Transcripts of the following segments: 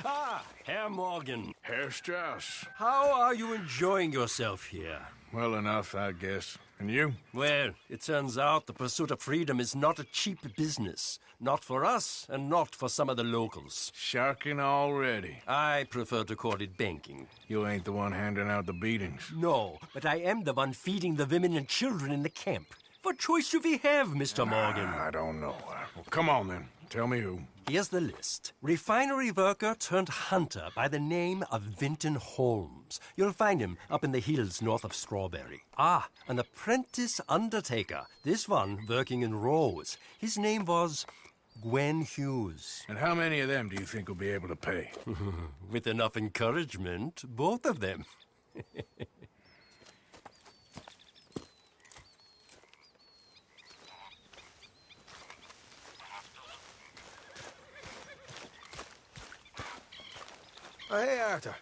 Ah, Herr Morgan. Herr Strauss. How are you enjoying yourself here? Well enough, I guess. And you? Well, it turns out the pursuit of freedom is not a cheap business. Not for us, and not for some of the locals. Sharking already. I prefer to call it banking. You ain't the one handing out the beatings. No, but I am the one feeding the women and children in the camp. What choice do we have, Mr. Morgan? I don't know. Well, come on, then. Tell me who. Here's the list. Refinery worker turned hunter by the name of Vinton Holmes. You'll find him up in the hills north of Strawberry. Ah, an apprentice undertaker. This one working in Rose. His name was Gwen Hughes. And how many of them do you think will be able to pay? With enough encouragement, both of them. Oh, hey, Arthur.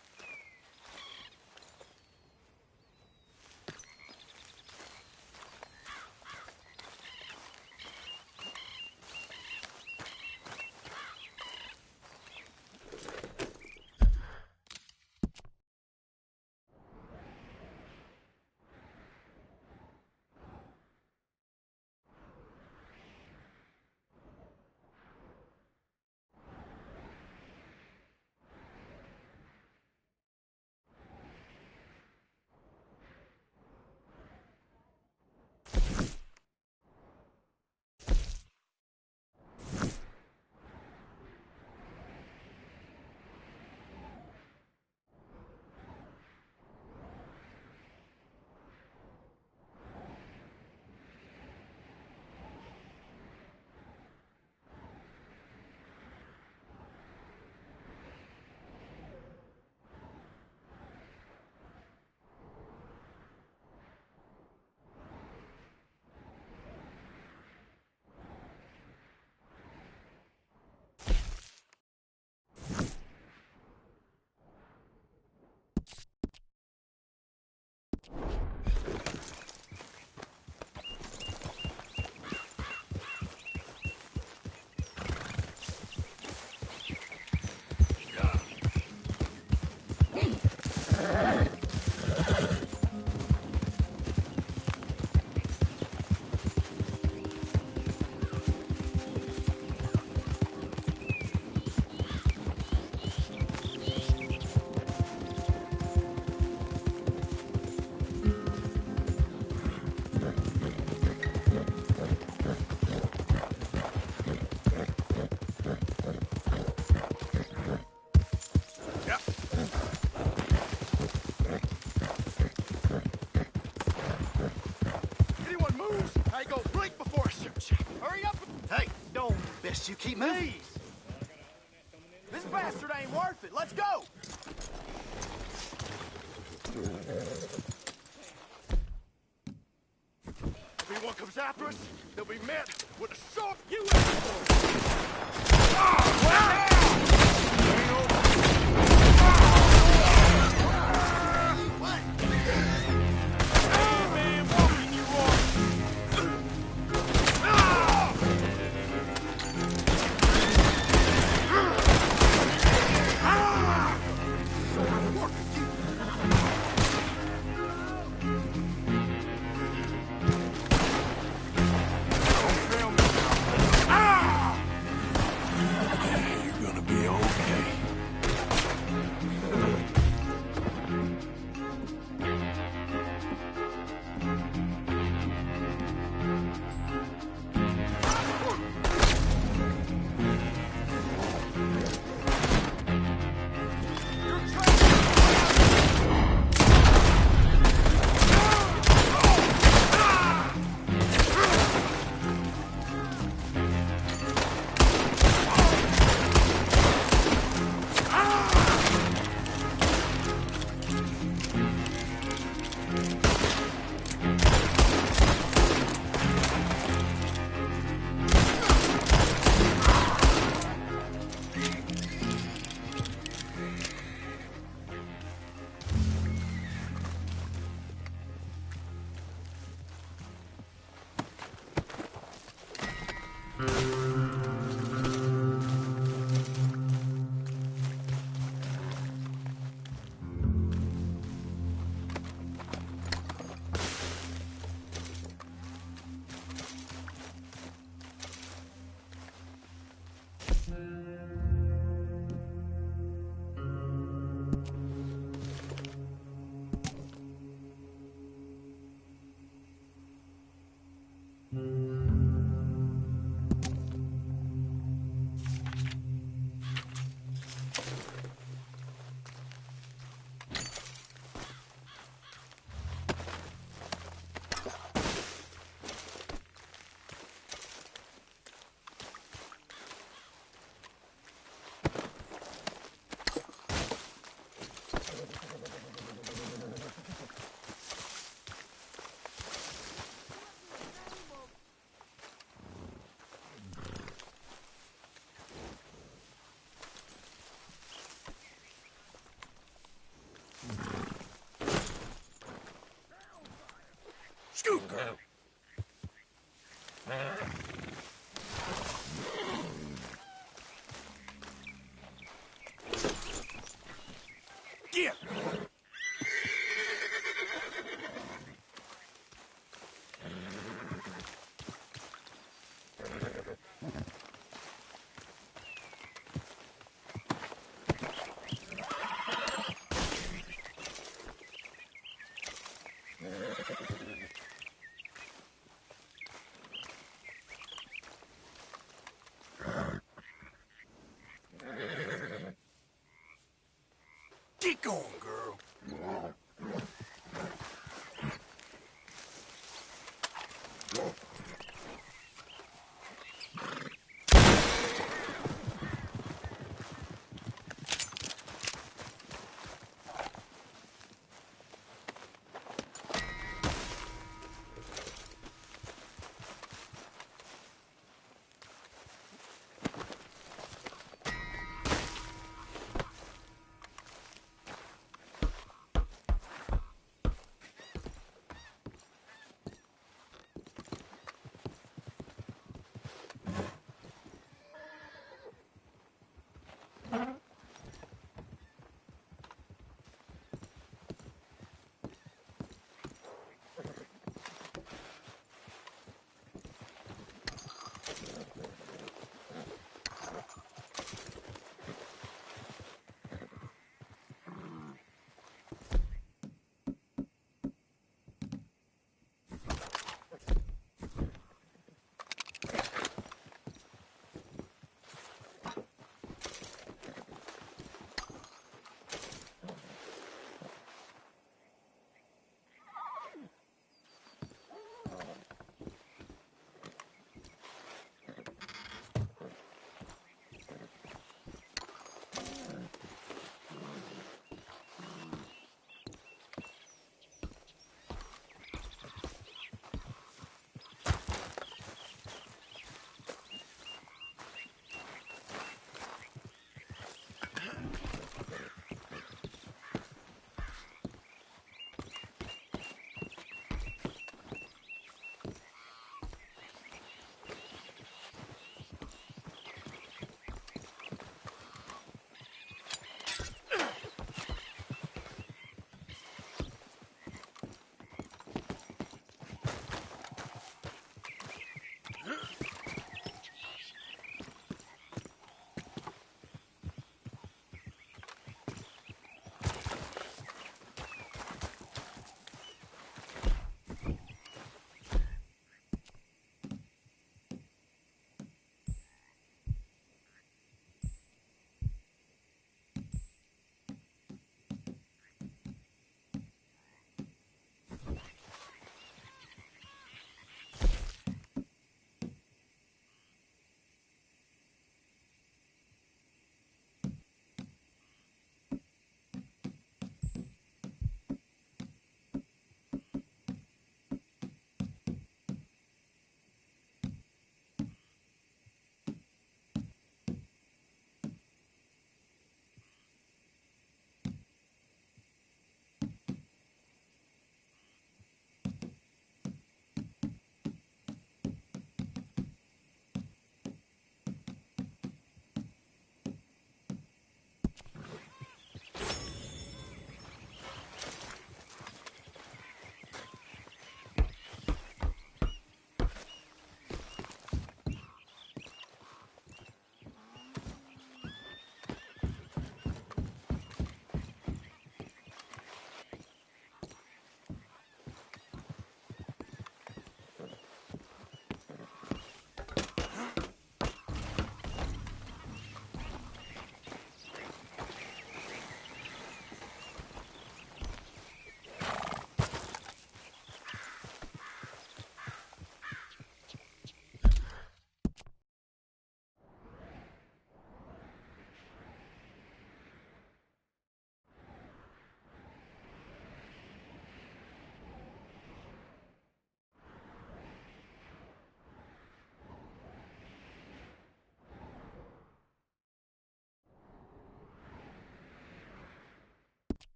You keep moving. This bastard ain't worth it. Let's go. If anyone comes after us, they'll be met with a soft Scoot! Get!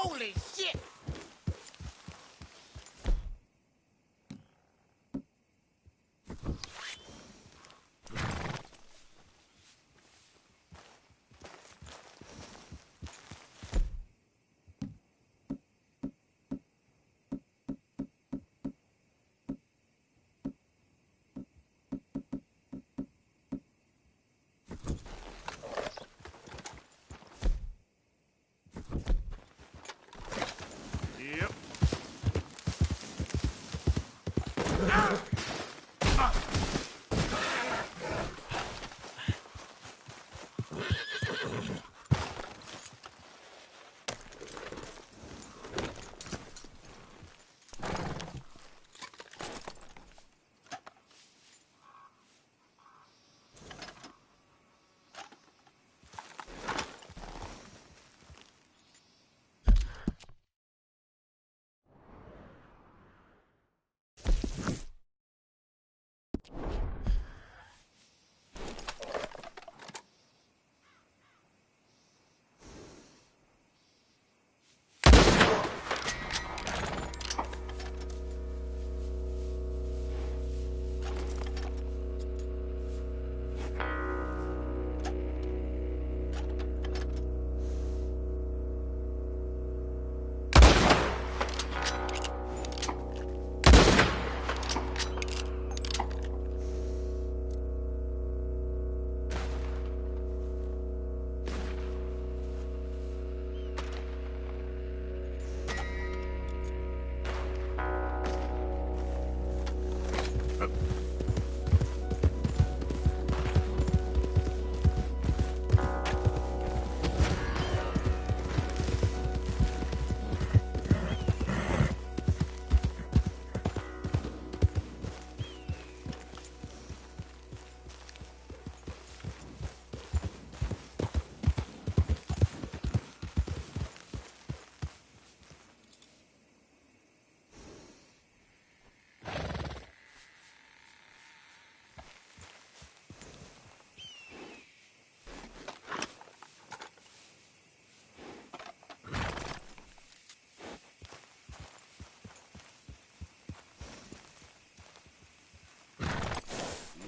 Holy shit! Yep.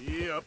Yep.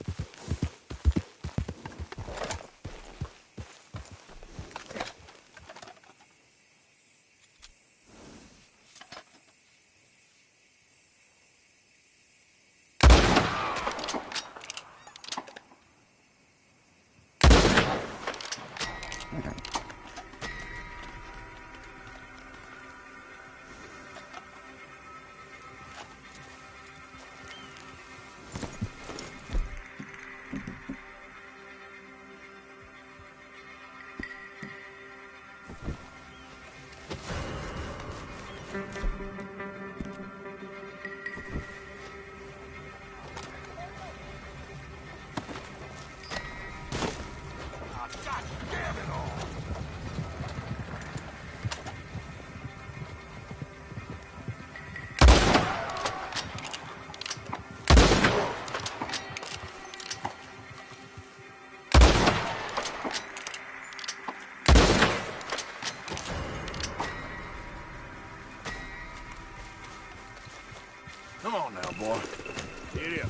Come on now, boy. Get up.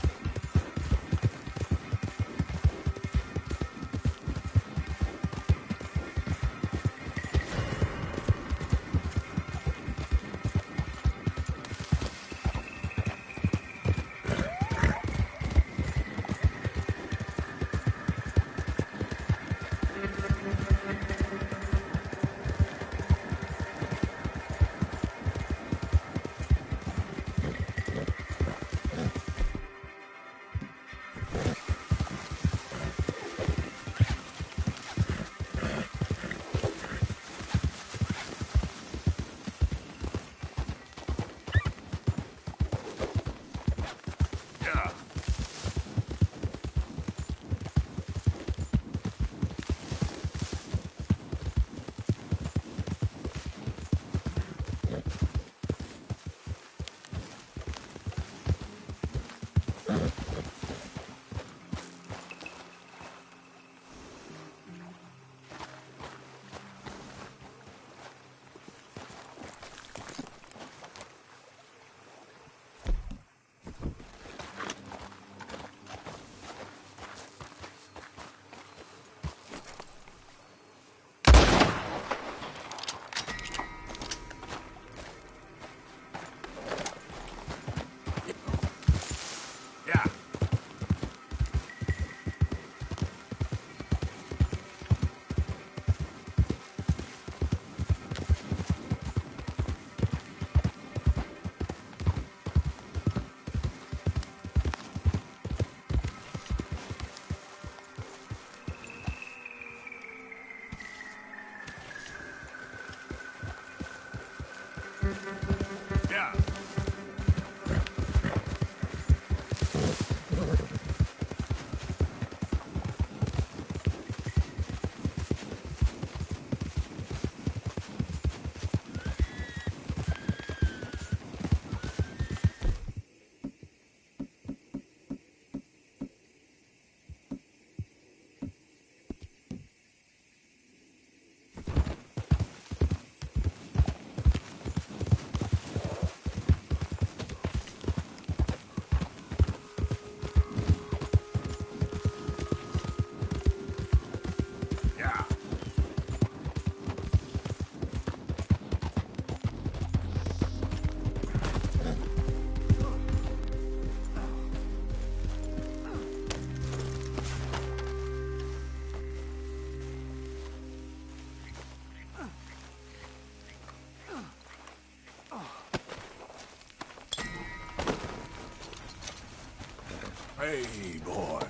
Hey, boy.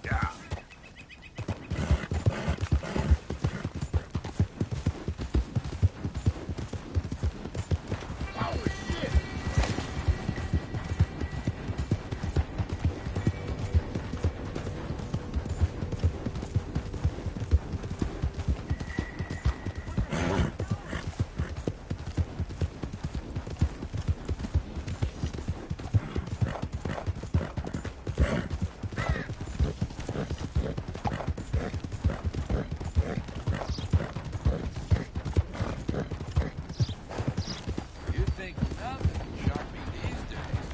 Yeah. You think nothing can shock me these days.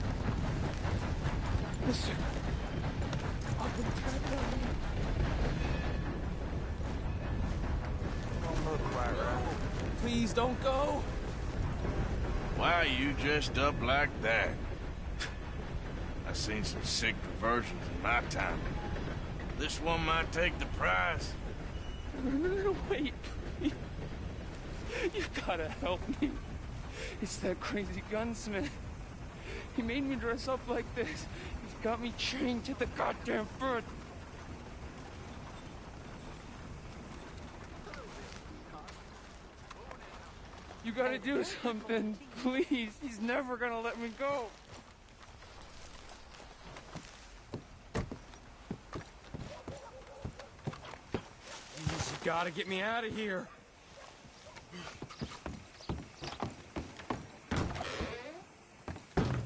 Mister, I've been trapped down here. Don't look right. Please don't go. Why are you dressed up like that? I've seen some sick perversions in my time. This one might take the prize. No, wait. You've gotta help me. It's that crazy gunsmith. He made me dress up like this. He's got me chained to the goddamn bed. You gotta do something, please. He's never gonna let me go. You gotta get me out of here.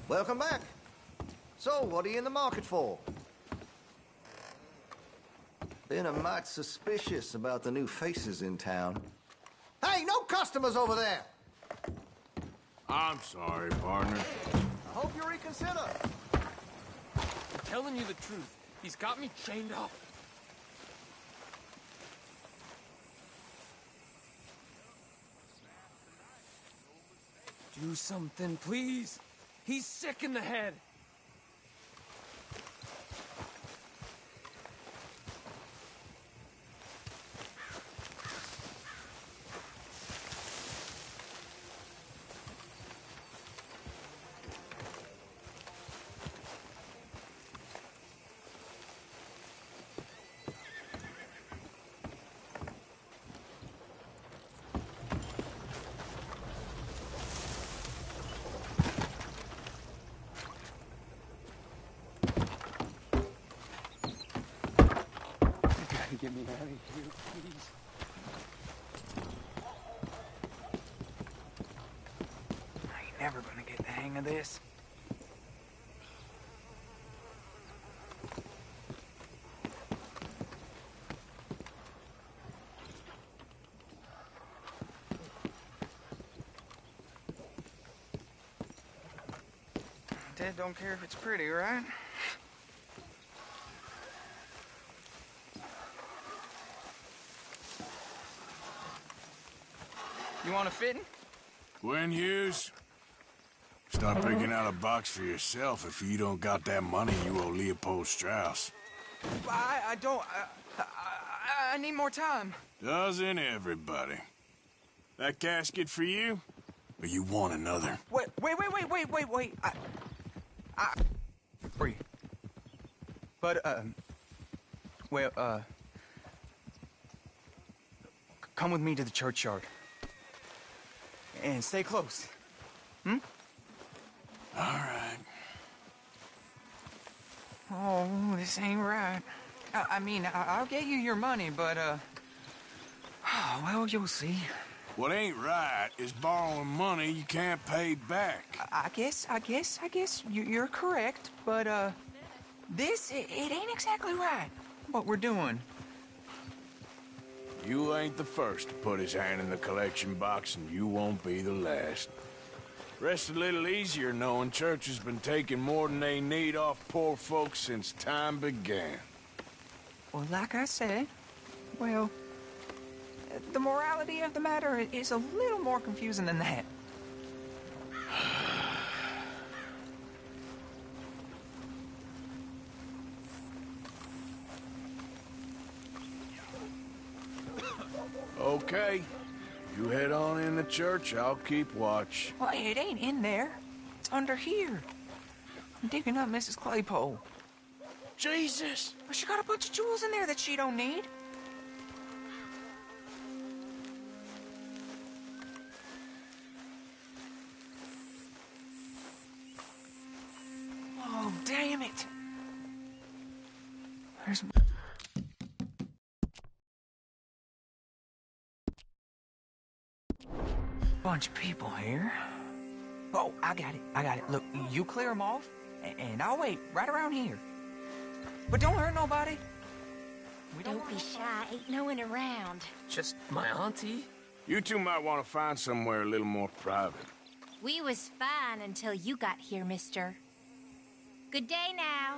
Welcome back. So, what are you in the market for? Been a mite suspicious about the new faces in town. Hey, no customers over there! I'm sorry, partner. I hope you reconsider. I'm telling you the truth. He's got me chained up. Do something, please. He's sick in the head. Get me out of here, please. I ain't never gonna get the hang of this. Dad don't care if it's pretty, right? You want a fitting? Gwen Hughes? Start picking out a box for yourself if you don't got that money you owe Leopold Strauss. I don't... I need more time. Doesn't everybody? That casket for you? Or you want another? Wait. For you. But, come with me to the churchyard. And stay close. Hmm? All right. Oh, this ain't right. I'll get you your money, but, well, you'll see. What ain't right is borrowing money you can't pay back. I guess you're correct, but, it ain't exactly right, what we're doing. You ain't the first to put his hand in the collection box, and you won't be the last. Rest a little easier knowing church has been taking more than they need off poor folks since time began. Well, like I said, well, the morality of the matter is a little more confusing than that. Okay. You head on in the church, I'll keep watch. Well, it ain't in there. It's under here. I'm digging up Mrs. Claypole. Jesus! But she got a bunch of jewels in there that she don't need. Oh, damn it! There's... bunch of people here. Oh, I got it. Look, you clear them off, and I'll wait right around here. But don't hurt nobody. Don't be shy, ain't no one around. Just my auntie. You two might want to find somewhere a little more private. We was fine until you got here, mister. Good day now.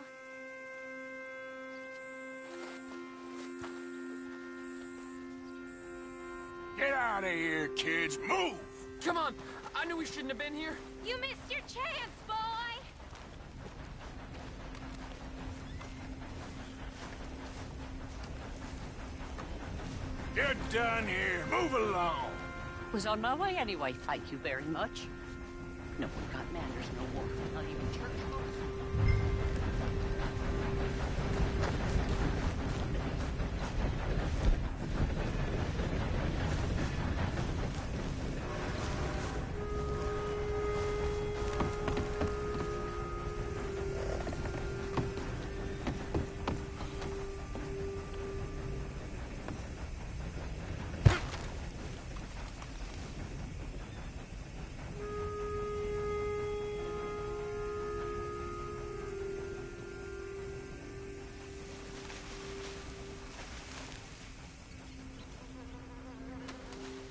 Get out of here, kids. Move! Come on. I knew we shouldn't have been here. You missed your chance, boy! You're done here. Move along. Was on my way anyway, thank you very much. No one got manners no more, not even church folks.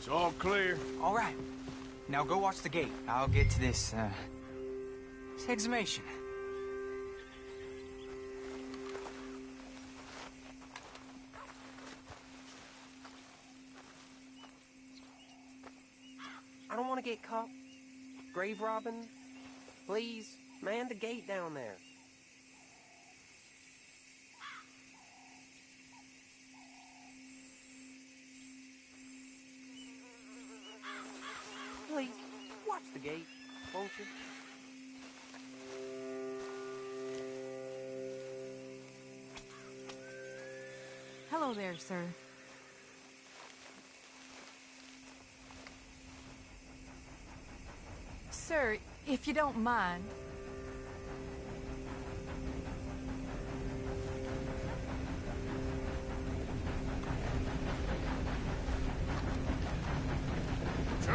It's all clear. All right. Now go watch the gate. I'll get to this exhumation. I don't want to get caught grave robbing. Please, man the gate down there. Please, watch the gate, won't you? Hello there, sir. Sir, if you don't mind.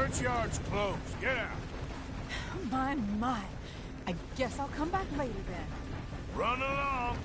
Churchyard's closed. Get out. My. I guess I'll come back later then. Run along.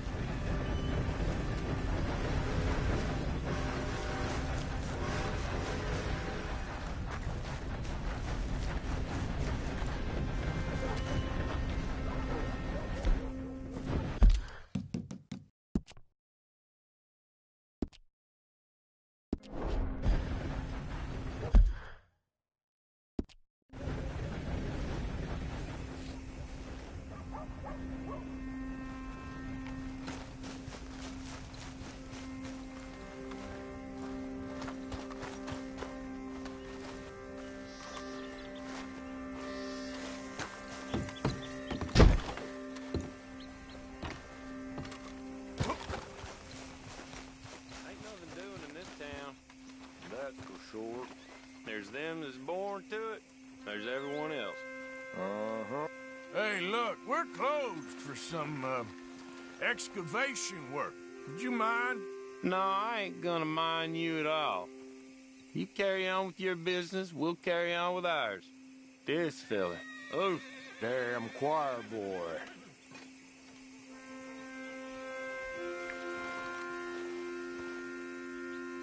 Sure. There's them that's born to it. There's everyone else. Uh-huh. Hey, look, we're closed for some, excavation work. Would you mind? No, I ain't gonna mind you at all. You carry on with your business, we'll carry on with ours. This fella. Oh, Damn choir boy.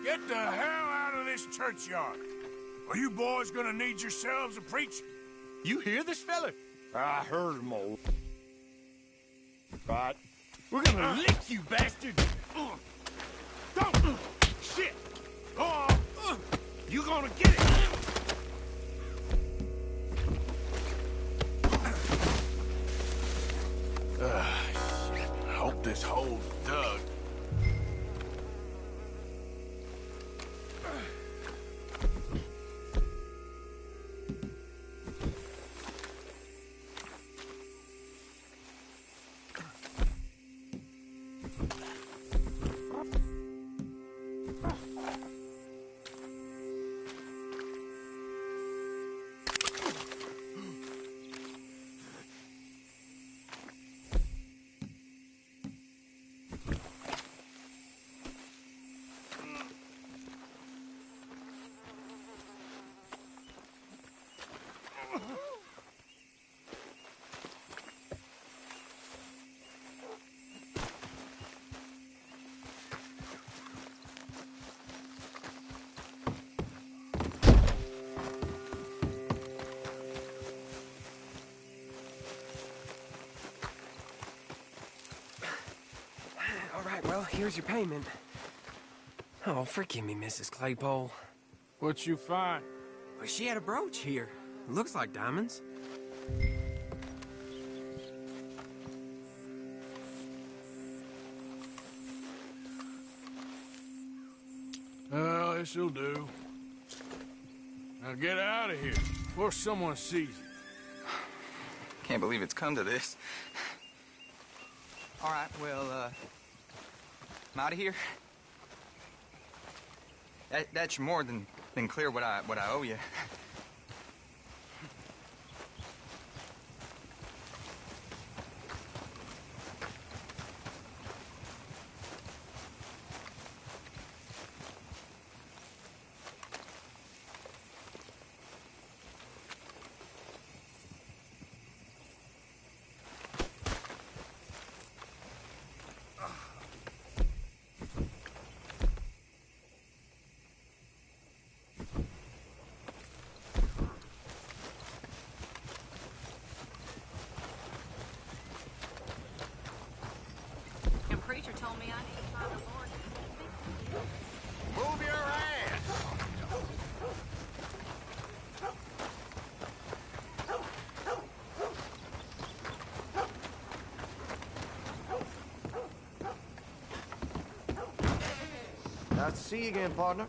Get the hell out of this churchyard. Are you boys gonna need yourselves a preacher? you hear this fella? I heard him all. Right. We're gonna lick you, bastard! Don't! Shit! Oh! You gonna get it! I hope this hole's dug. here's your payment. Oh, forgive me, Mrs. Claypole. What you find? Well, she had a brooch here. Looks like diamonds. Well, this'll do. Now get out of here before someone sees you. Can't believe it's come to this. All right, well, I'm out of here. That's more than clear what I owe you. Preacher told me I need to find the Lord. Move your ass! Nice to see you again, partner.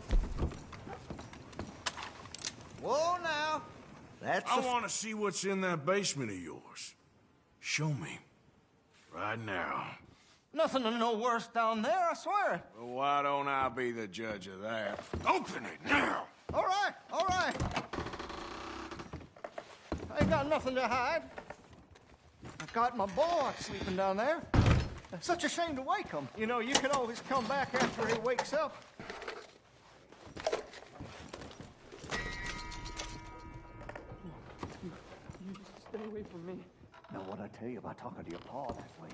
Whoa, now. That's I want to see what's in that basement of yours. Show me. Right now. nothing no worse down there, I swear. Well, why don't I be the judge of that? Open it now! All right, all right. I ain't got nothing to hide. I got my boy sleeping down there. It's such a shame to wake him. You know, you can always come back after he wakes up. You stay away from me. Now, what I tell you about talking to your pa that way?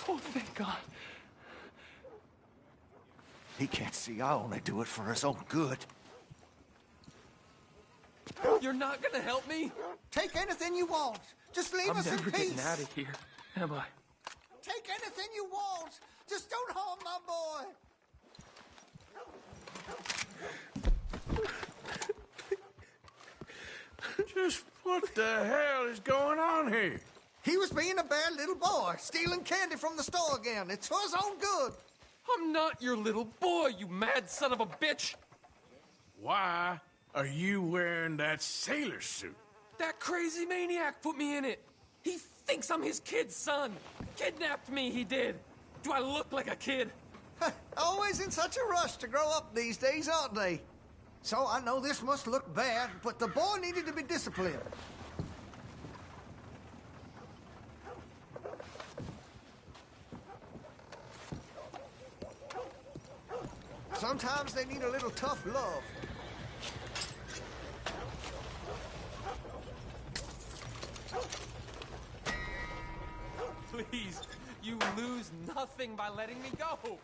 Oh, thank God. He can't see I only do it for his own good. You're not gonna help me? Take anything you want. Just leave us in I'm never peace. getting out of here, am I? Take anything you want. Just don't harm my boy. Just what the hell is going on here? He was being a bad little boy, stealing candy from the store again. It's for his own good. I'm not your little boy, you mad son of a bitch! Why are you wearing that sailor suit? That crazy maniac put me in it. He thinks I'm his kid's son. Kidnapped me, he did. Do I look like a kid? Always in such a rush to grow up these days, aren't they? So I know this must look bad, but the boy needed to be disciplined. Sometimes they need a little tough love. Please, you lose nothing by letting me go.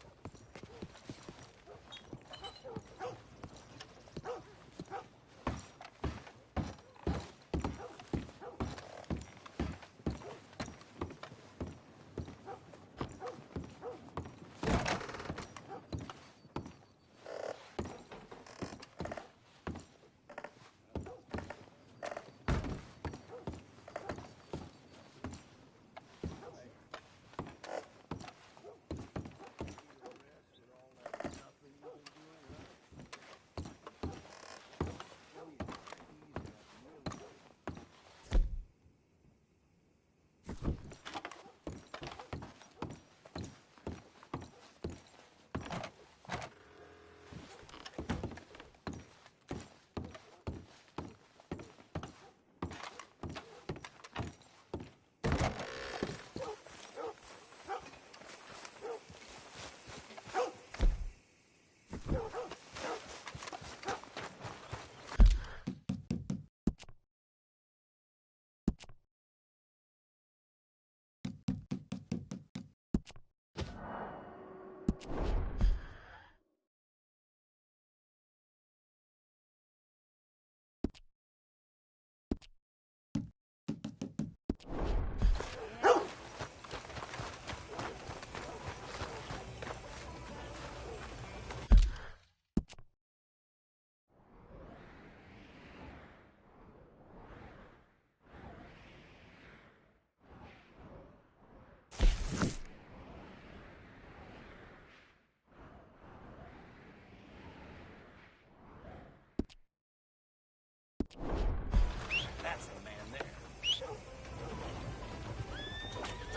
That's the man there.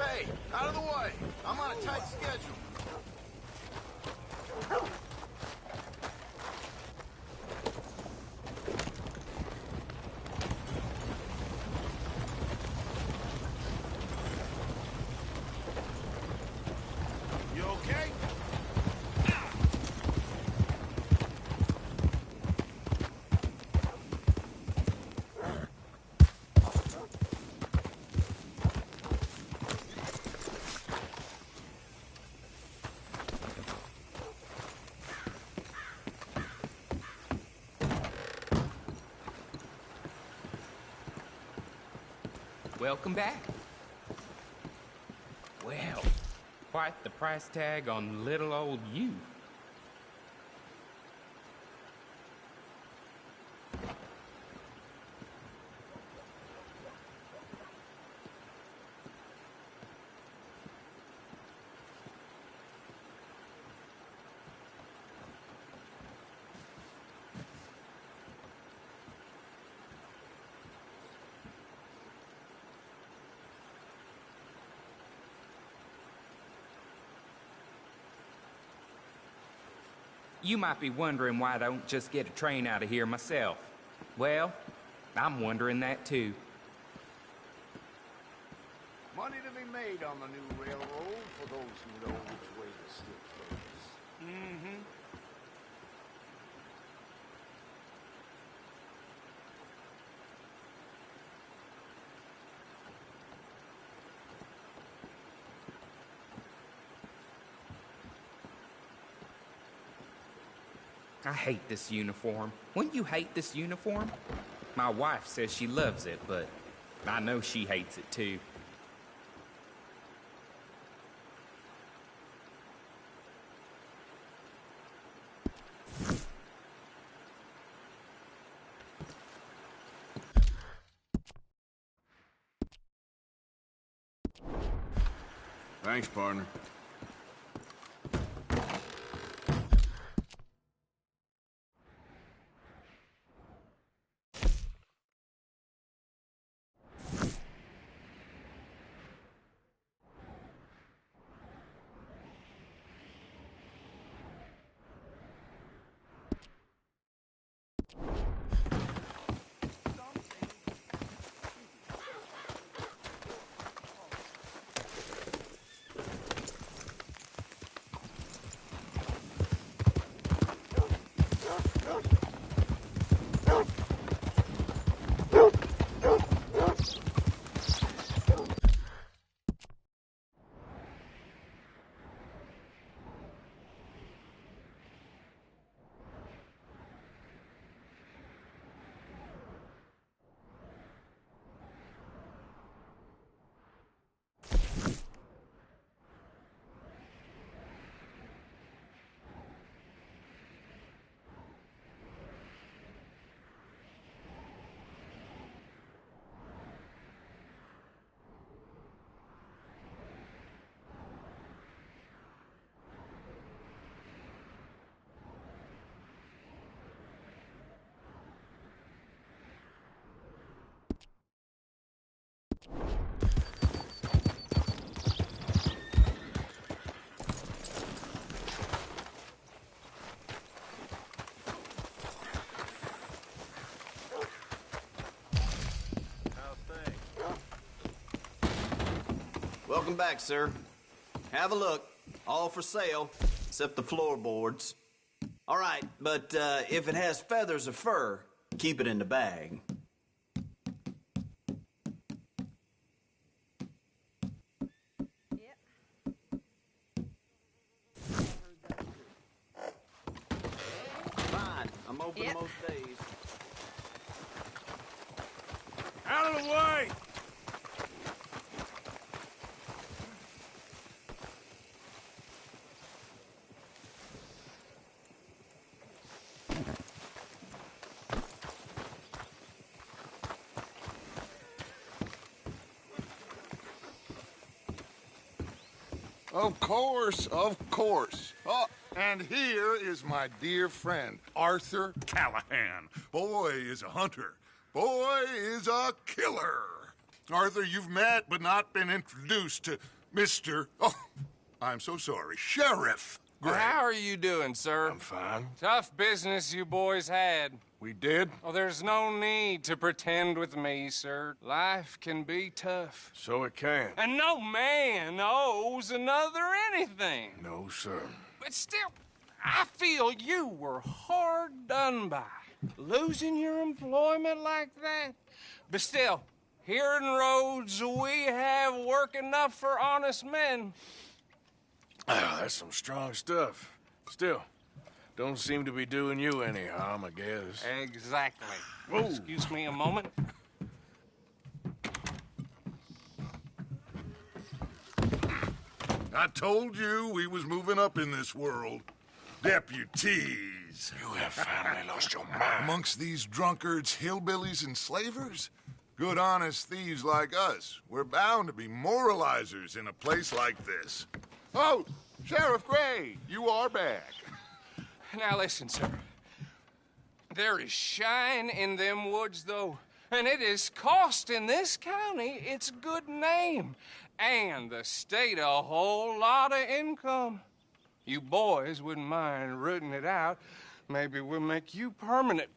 Hey, out of the way. I'm on a tight schedule. You okay? Welcome back. Well, quite the price tag on little old you. You might be wondering why I don't just get a train out of here myself. Well, I'm wondering that too. Money to be made on the new railroad for those who know which way the stick flows. Mm-hmm. I hate this uniform. Wouldn't you hate this uniform? My wife says she loves it, but I know she hates it too. Thanks, partner. Welcome back, sir. Have a look. All for sale, except the floorboards. All right, but if it has feathers or fur, keep it in the bag. Fine. I'm open most days. Out of the way! Of course, of course. Oh, and here is my dear friend, Arthur Callahan. Boy is a hunter. Boy is a killer. Arthur, you've met but not been introduced to Mr. Oh, I'm so sorry, Sheriff Gray. How are you doing, sir? I'm fine. Tough business you boys had. We did? Oh, there's no need to pretend with me, sir. Life can be tough. So it can. And no man owes another anything. No, sir. But still, I feel you were hard done by. Losing your employment like that. But still, here in Rhodes, we have work enough for honest men. Ah, that's some strong stuff. Still, don't seem to be doing you any harm, I guess. Exactly. Whoa. Excuse me a moment. I told you we was moving up in this world. Deputies. You have finally lost your mind. Amongst these drunkards, hillbillies, and slavers? Good, honest thieves like us. We're bound to be moralizers in a place like this. Oh, Sheriff Gray, you are back. Now listen, sir. There is shine in them woods, though, and it is costing this county its good name and the state a whole lot of income. You boys wouldn't mind rooting it out. Maybe we'll make you permanent.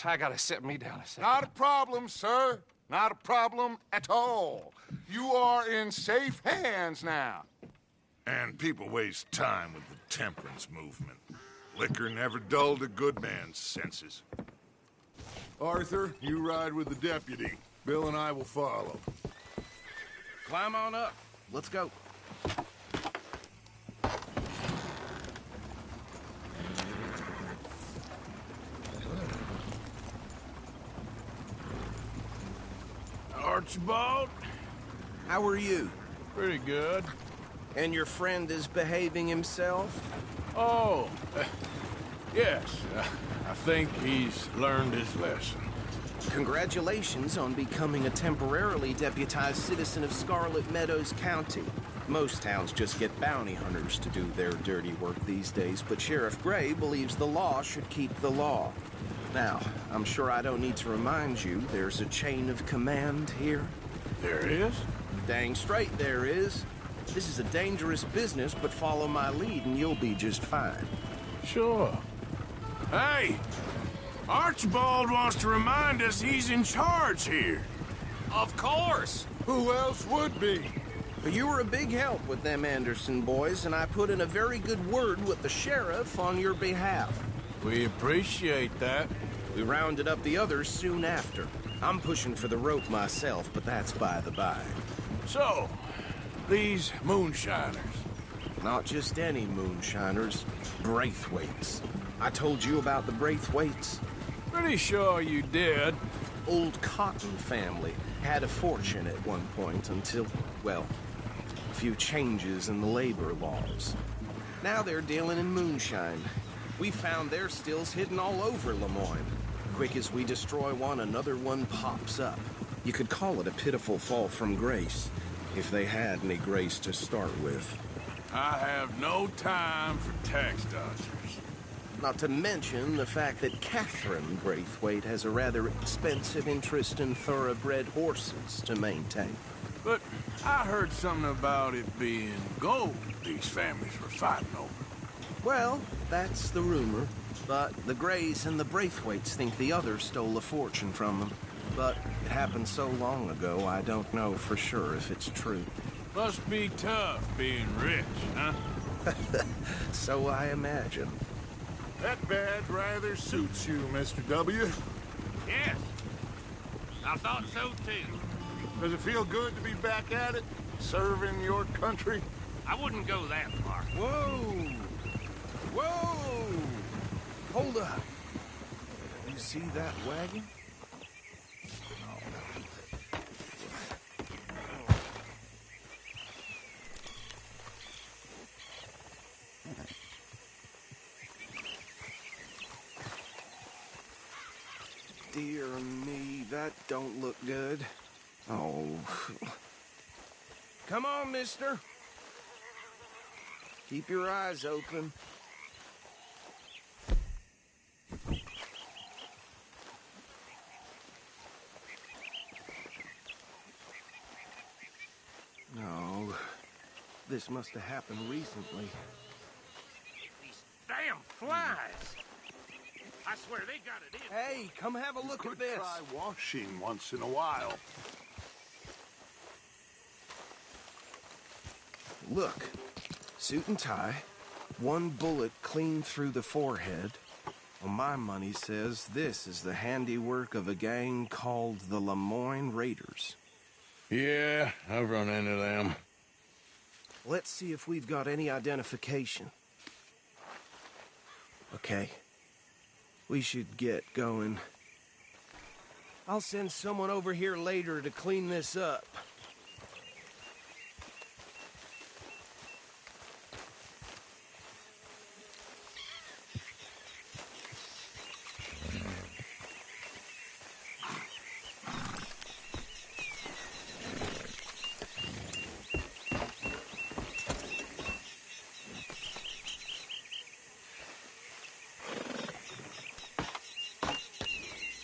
I gotta set me down a second. Not a problem, sir. Not a problem at all. You are in safe hands now. And people waste time with the temperance movement. Liquor never dulled a good man's senses. Arthur, you ride with the deputy. Bill and I will follow. Climb on up. Let's go. Archibald? How are you? Pretty good. And your friend is behaving himself? Oh, yes. I think he's learned his lesson. Congratulations on becoming a temporarily deputized citizen of Scarlet Meadows County. Most towns just get bounty hunters to do their dirty work these days, but Sheriff Gray believes the law should keep the law. Now, I'm sure I don't need to remind you there's a chain of command here. There is? Dang straight there is. This is a dangerous business, but follow my lead and you'll be just fine. Sure. Hey! Archibald wants to remind us he's in charge here. Of course! Who else would be? But you were a big help with them Anderson boys, and I put in a very good word with the sheriff on your behalf. We appreciate that. We rounded up the others soon after. I'm pushing for the rope myself, but that's by the by. So, these moonshiners. Not just any moonshiners, Braithwaites. I told you about the Braithwaites. Pretty sure you did. Old Cotton family had a fortune at one point until, well, a few changes in the labor laws. Now they're dealing in moonshine. We found their stills hidden all over Lemoyne. Quick as we destroy one, another one pops up. You could call it a pitiful fall from grace, if they had any grace to start with. I have no time for tax dodgers. Not to mention the fact that Catherine Braithwaite has a rather expensive interest in thoroughbred horses to maintain. But I heard something about it being gold these families were fighting over. Well, that's the rumor. But the Grays and the Braithwaites think the others stole a fortune from them. But it happened so long ago, I don't know for sure if it's true. Must be tough being rich, huh? So I imagine. That badge rather suits you, Mr. W. Yes. I thought so, too. Does it feel good to be back at it? Serving your country? I wouldn't go that far. Whoa! Whoa! Hold up. You see that wagon? Dear me, that don't look good. Oh. Come on, mister. Keep your eyes open. No. This must have happened recently. These damn flies. I swear they got it in. Hey, come have a look at this. Try washing once in a while. Look. Suit and tie. One bullet clean through the forehead. Well, my money says this is the handiwork of a gang called the Lemoyne Raiders. Yeah, I've run into them. Let's see if we've got any identification. Okay. We should get going. I'll send someone over here later to clean this up.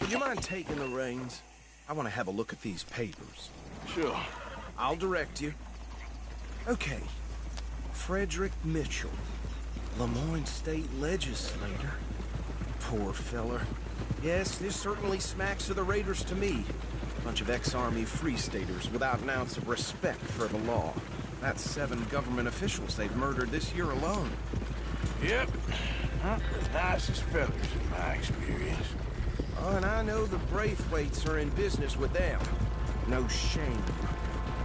Would you mind taking the reins? I want to have a look at these papers. Sure. I'll direct you. Okay. Frederick Mitchell, Lemoyne State Legislator. Poor feller. Yes, this certainly smacks of the Raiders to me. Bunch of ex-Army Free Staters without an ounce of respect for the law. That's 7 government officials they've murdered this year alone. Yep. Not the nicest fellas in my experience. Oh, and I know the Braithwaites are in business with them. No shame.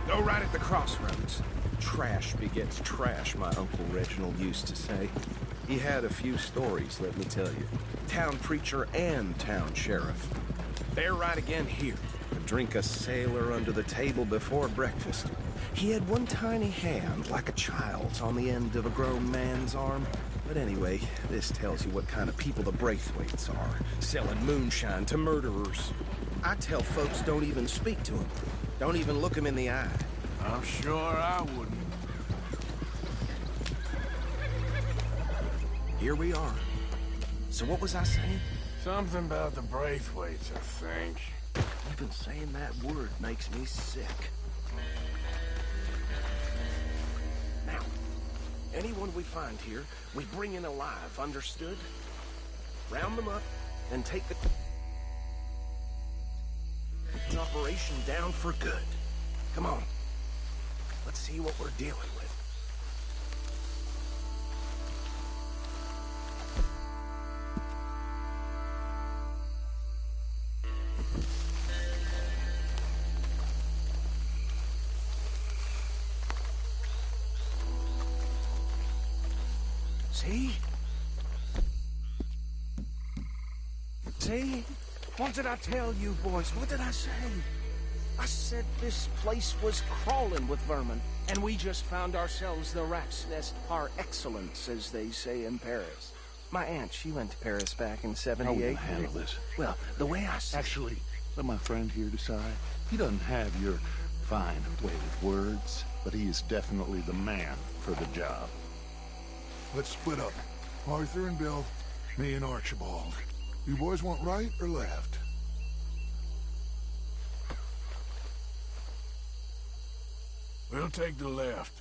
Go right at the crossroads. Trash begets trash, my Uncle Reginald used to say. He had a few stories, let me tell you. Town preacher and town sheriff. They're right again here. Drink a sailor under the table before breakfast. He had one tiny hand, like a child's, on the end of a grown man's arm. But anyway, this tells you what kind of people the Braithwaites are, selling moonshine to murderers. I tell folks don't even speak to them. Don't even look them in the eye. I'm sure I wouldn't. here we are. So what was I saying? Something about the Braithwaites, I think. Even saying that word makes me sick. Now, anyone we find here, we bring in alive, understood? Round them up, and take the operation down for good. Come on. Let's see what we're dealing with. See? See? What did I tell you, boys? What did I say? I said this place was crawling with vermin, and we just found ourselves the rat's nest par excellence, as they say in Paris. My aunt, she went to Paris back in '78. How will you handle this? Well, the way I see Actually, let my friend here decide. He doesn't have your fine way with words, but he is definitely the man for the job. Let's split up. Arthur and Bill, me and Archibald. You boys want right or left? We'll take the left.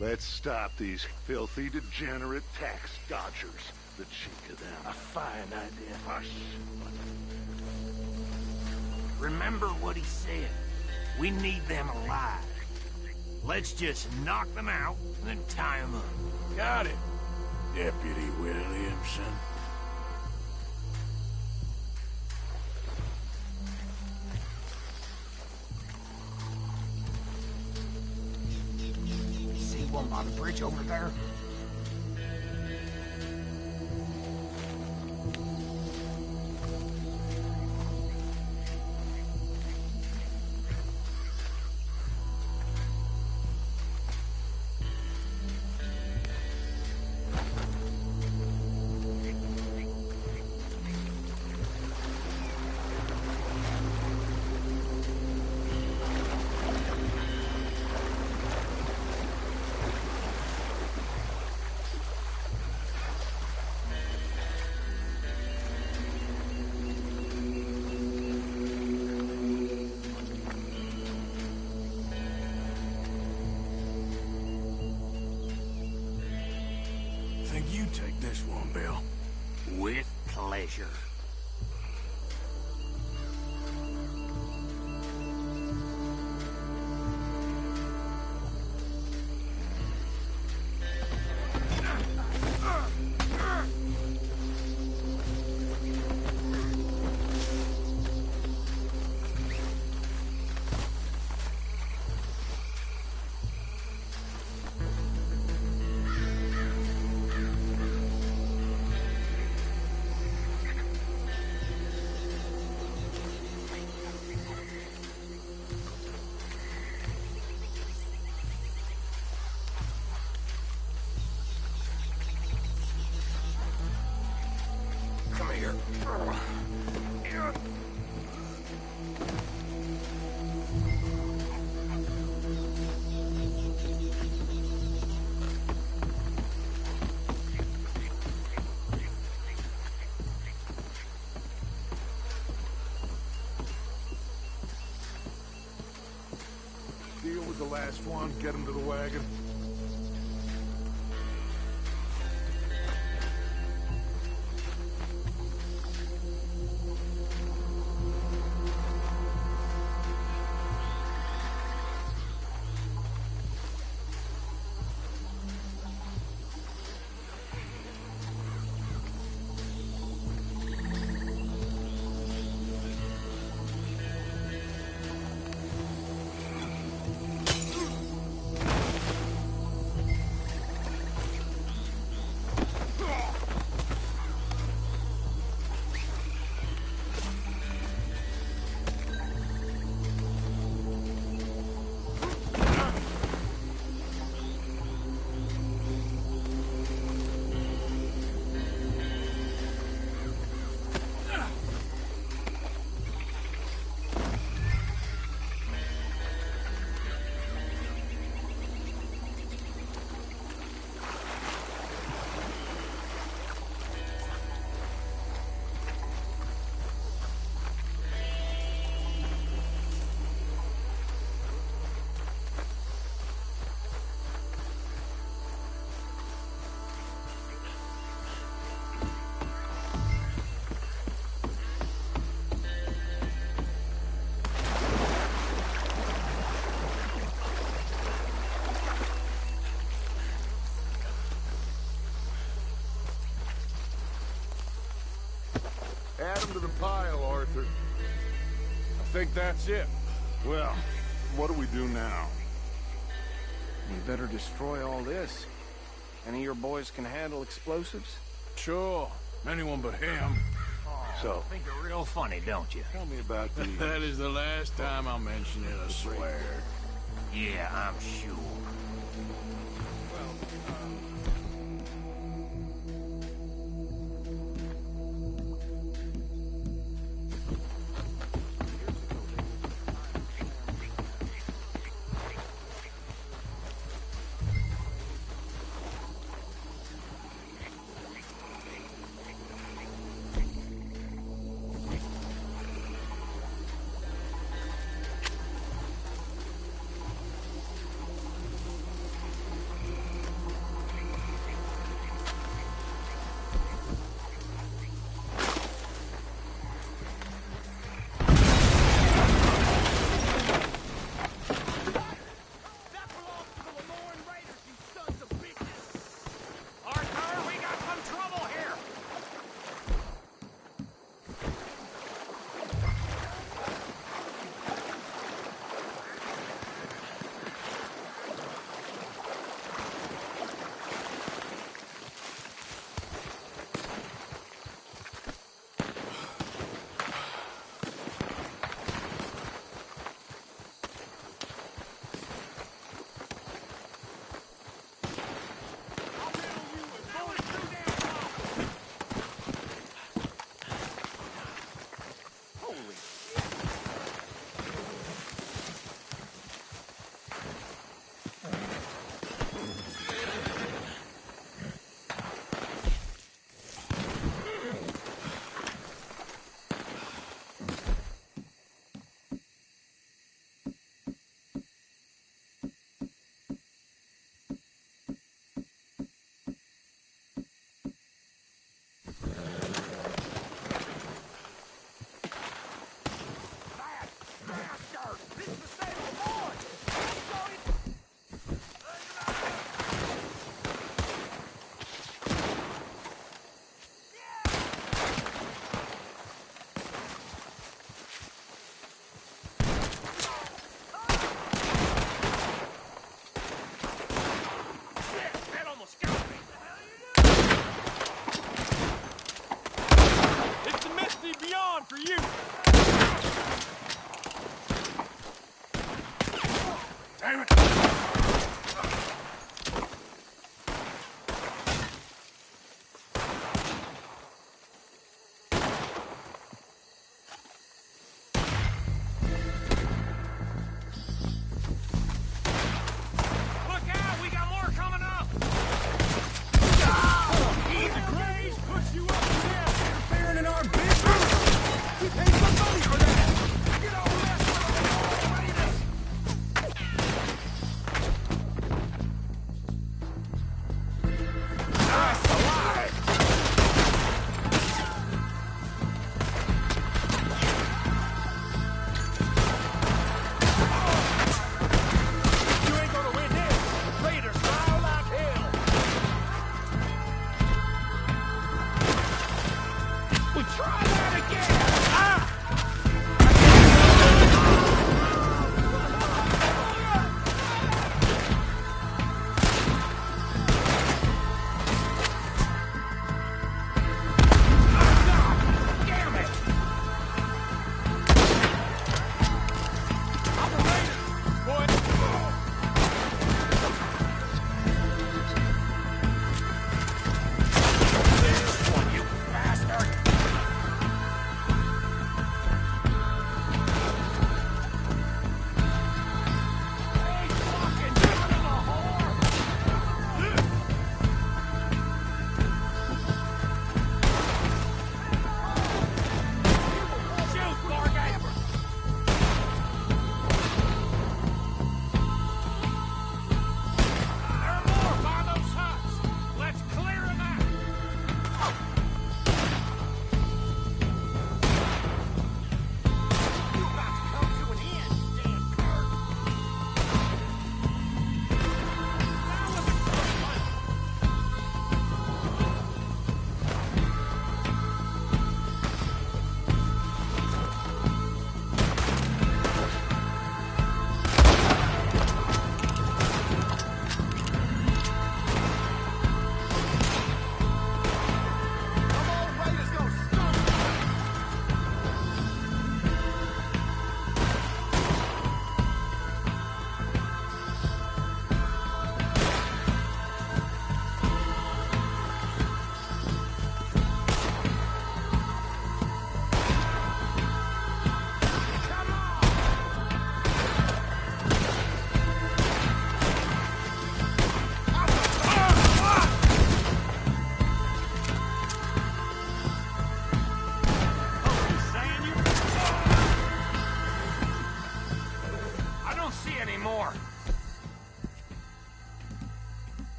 Let's stop these filthy, degenerate tax dodgers. The cheek of them. a fine idea. Hush. Remember what he said. We need them alive. Let's just knock them out and then tie them up. Got it, Deputy Williamson. See one by the bridge over there? Think you take this one, Bill. With pleasure. Come here. Deal with the last one, get him to the wagon. Add them to the pile, Arthur. I think that's it. Well, what do we do now? We better destroy all this. Any of your boys can handle explosives? Sure. Anyone but him. So, think you're real funny, don't you? Tell me about these. That is the last time I'll mention it, I swear. Yeah, I'm sure.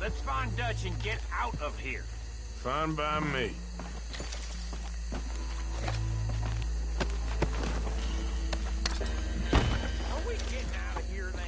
Let's find Dutch and get out of here. Fine by me. Are we getting out of here now?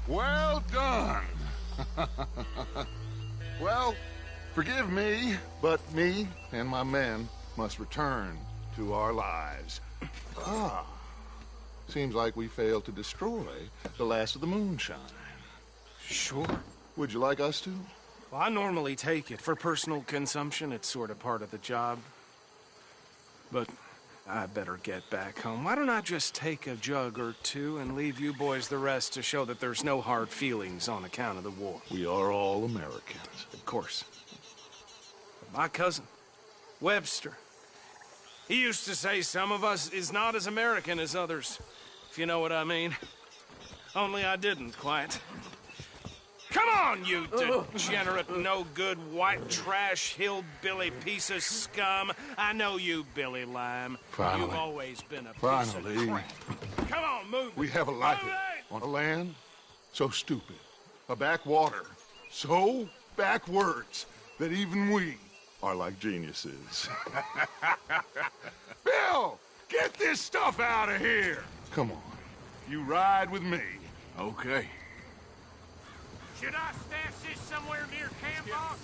Well done. Well, forgive me, but me and my men must return to our lives. Ah. Seems like we failed to destroy the last of the moonshine. Sure. Would you like us to? Well, I normally take it. For personal consumption, it's sort of part of the job. But I better get back home. Why don't I just take a jug or two and leave you boys the rest to show that there's no hard feelings on account of the war? We are all Americans. Of course. But my cousin, Webster, he used to say some of us is not as American as others, if you know what I mean. Only I didn't quite. Come on, you degenerate, no-good, white trash, hillbilly piece of scum. I know you, Billy Lime. Finally. You've always been a piece Finally. of crap. Come on, move. We have a life on a land so stupid, a backwater so backwards that even we are like geniuses. Bill, get this stuff out of here. Come on, you ride with me. Okay. Should I stash this somewhere near camp, boss?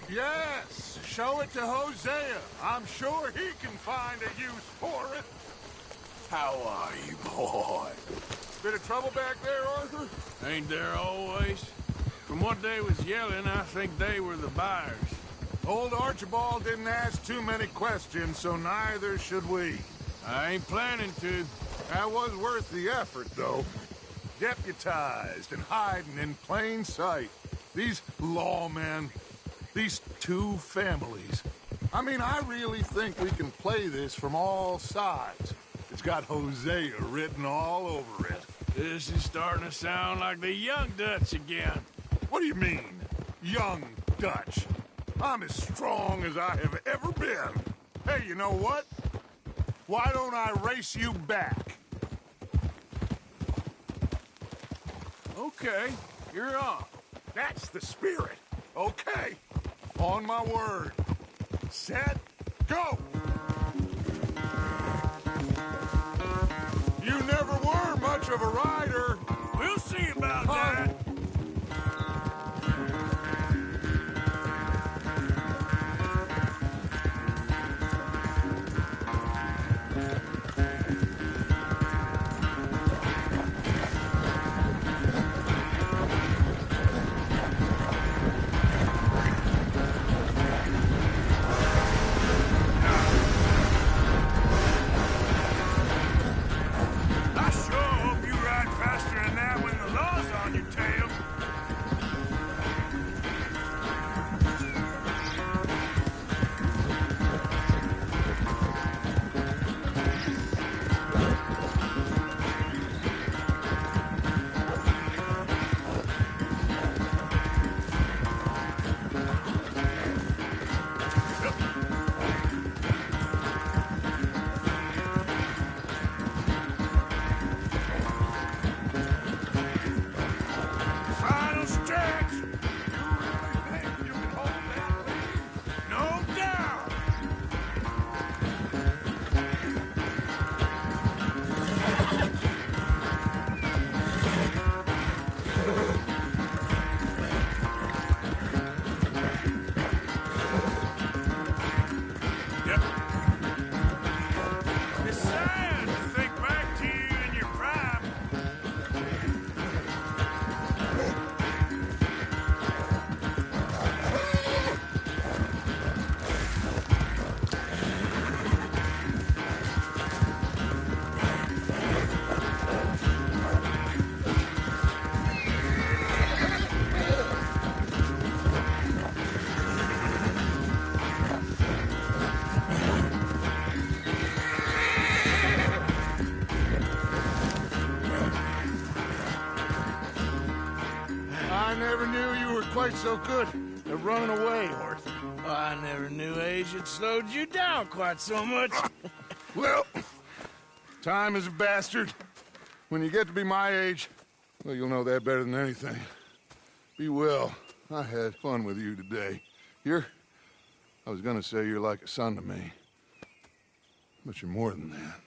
Yes, show it to Hosea. I'm sure he can find a use for it. How are you, boy? Bit of trouble back there, Arthur? Ain't there always? From what they was yelling, I think they were the buyers. Old Archibald didn't ask too many questions, so neither should we. I ain't planning to. That was worth the effort, though. Deputized and hiding in plain sight. These lawmen, these two families. I mean, I really think we can play this from all sides. It's got Hosea written all over it. This is starting to sound like the Young Dutch again. What do you mean, Young Dutch? I'm as strong as I have ever been. Hey, you know what? Why don't I race you back? Okay, you're on. That's the spirit. Okay. On my word. Set, go! You never were much of a rider. We'll see about that. I never knew you were quite so good at running away, Arthur. I never knew age had slowed you down quite so much. Well, time is a bastard. When you get to be my age, well, you'll know that better than anything. Be well. I had fun with you today. I was gonna say you're like a son to me. But you're more than that.